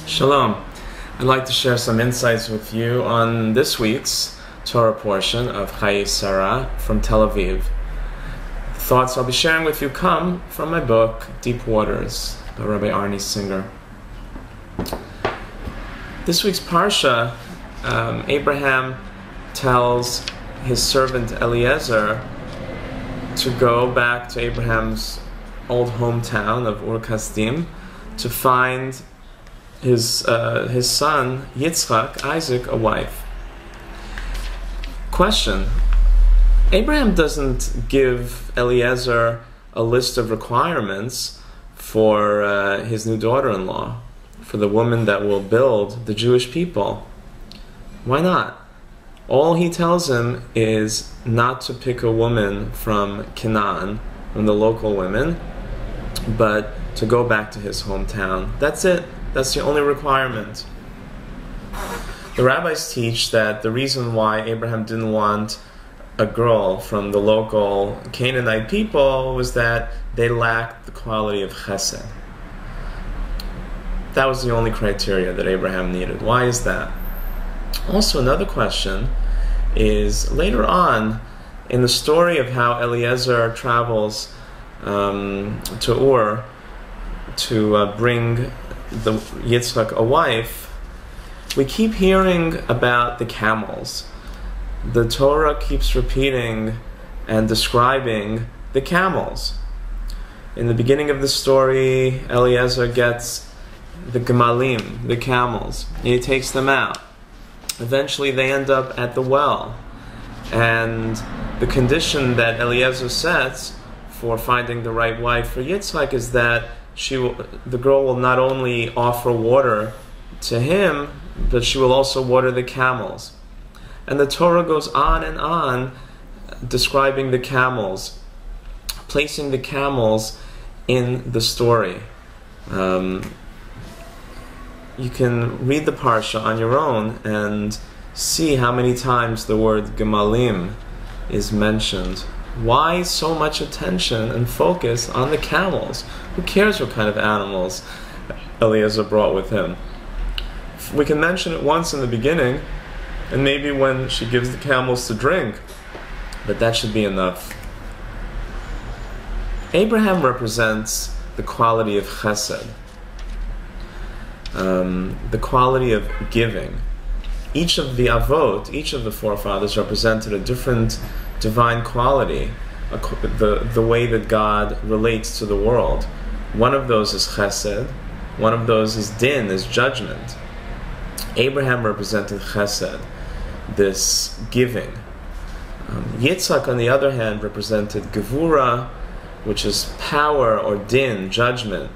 Shalom. I'd like to share some insights with you on this week's Torah portion of Chayeh from Tel Aviv. The thoughts I'll be sharing with you come from my book, Deep Waters, by Rabbi Arnie Singer. This week's Parsha, Abraham tells his servant Eliezer to go back to Abraham's old hometown of Ur Kasdim to find his son Yitzchak, Isaac, a wife. Question: Abraham doesn't give Eliezer a list of requirements for his new daughter-in-law, for the woman that will build the Jewish people. Why not? All he tells him is not to pick a woman from Canaan, from the local women, but to go back to his hometown. That's it. That's the only requirement. The rabbis teach that the reason why Abraham didn't want a girl from the local Canaanite people was that they lacked the quality of chesed. That was the only criteria that Abraham needed. Why is that? Also, another question is, later on in the story of how Eliezer travels to Ur to bring the Yitzchak a wife, we keep hearing about the camels. The Torah keeps repeating and describing the camels. In the beginning of the story, Eliezer gets the gemalim, the camels, and he takes them out. Eventually they end up at the well, and the condition that Eliezer sets for finding the right wife for Yitzchak is that the girl will not only offer water to him, but she will also water the camels. And the Torah goes on describing the camels, placing the camels in the story. You can read the Parsha on your own and see how many times the word gemalim is mentioned. Why so much attention and focus on the camels? Who cares what kind of animals Eliezer brought with him? We can mention it once in the beginning, and maybe when she gives the camels to drink, but that should be enough. Abraham represents the quality of chesed, the quality of giving. Each of the avot, each of the forefathers represented a different divine quality, the way that God relates to the world. One of those is chesed, one of those is din, is judgment. Abraham represented chesed, this giving. Yitzchak, on the other hand, represented gevura, which is power, or din, judgment,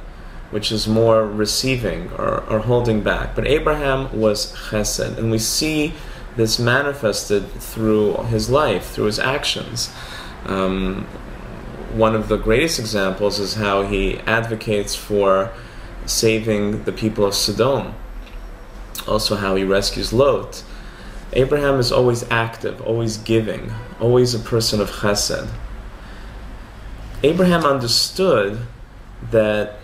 which is more receiving or holding back. But Abraham was chesed, and we see this manifested through his life, through his actions. One of the greatest examples is how he advocates for saving the people of Sodom. Also how he rescues Lot. Abraham is always active, always giving, always a person of chesed. Abraham understood that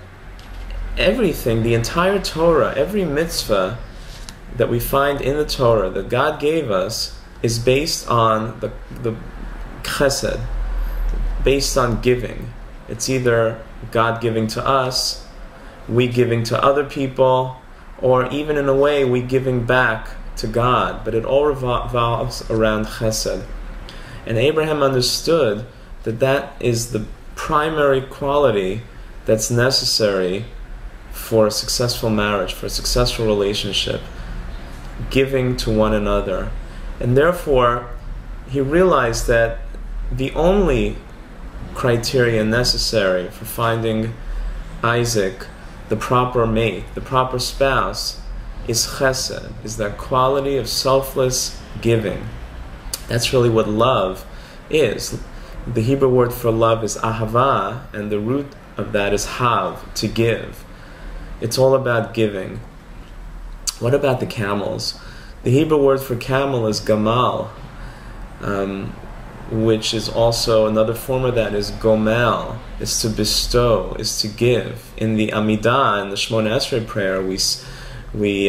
everything, the entire Torah, every mitzvah that we find in the Torah that God gave us is based on the chesed, based on giving. It's either God giving to us, we giving to other people, or even in a way we giving back to God, but it all revolves around chesed. And Abraham understood that that is the primary quality that's necessary for a successful marriage, for a successful relationship, giving to one another. And therefore, he realized that the only criteria necessary for finding Isaac, the proper mate, the proper spouse, is chesed, is that quality of selfless giving. That's really what love is. The Hebrew word for love is ahava, and the root of that is hav, to give. It's all about giving. What about the camels? The Hebrew word for camel is gamal, which is also another form of that is gomel, is to bestow, is to give. In the Amidah, in the Shemona Esrei prayer, we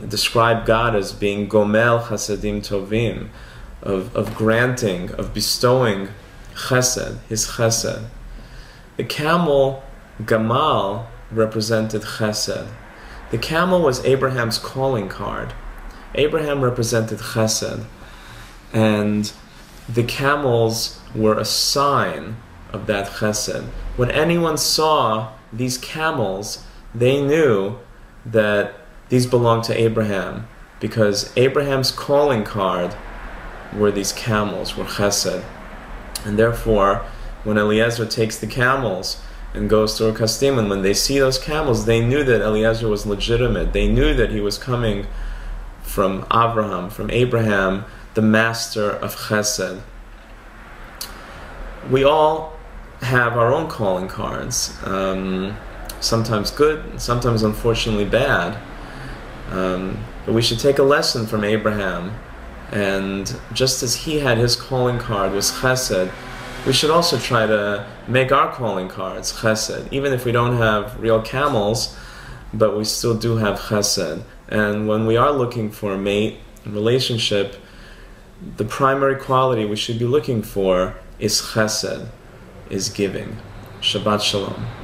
describe God as being Gomel Chasadim Tovim, of granting, of bestowing Chesed, His Chesed. The camel, Gamal, represented Chesed. The camel was Abraham's calling card. Abraham represented Chesed. And the camels were a sign of that Chesed. When anyone saw these camels, they knew that these belonged to Abraham, because Abraham's calling card were these camels, were Chesed. And therefore, when Eliezer takes the camels and goes to Ur Kasdim, and when they see those camels, they knew that Eliezer was legitimate. They knew that he was coming from Abraham, from Abraham, the master of Chesed. We all have our own calling cards, sometimes good, sometimes unfortunately bad. But we should take a lesson from Abraham, and just as he had his calling card was Chesed, we should also try to make our calling cards Chesed, even if we don't have real camels, but we still do have Chesed. And when we are looking for a mate, a relationship, the primary quality we should be looking for is Chesed, is giving. Shabbat Shalom.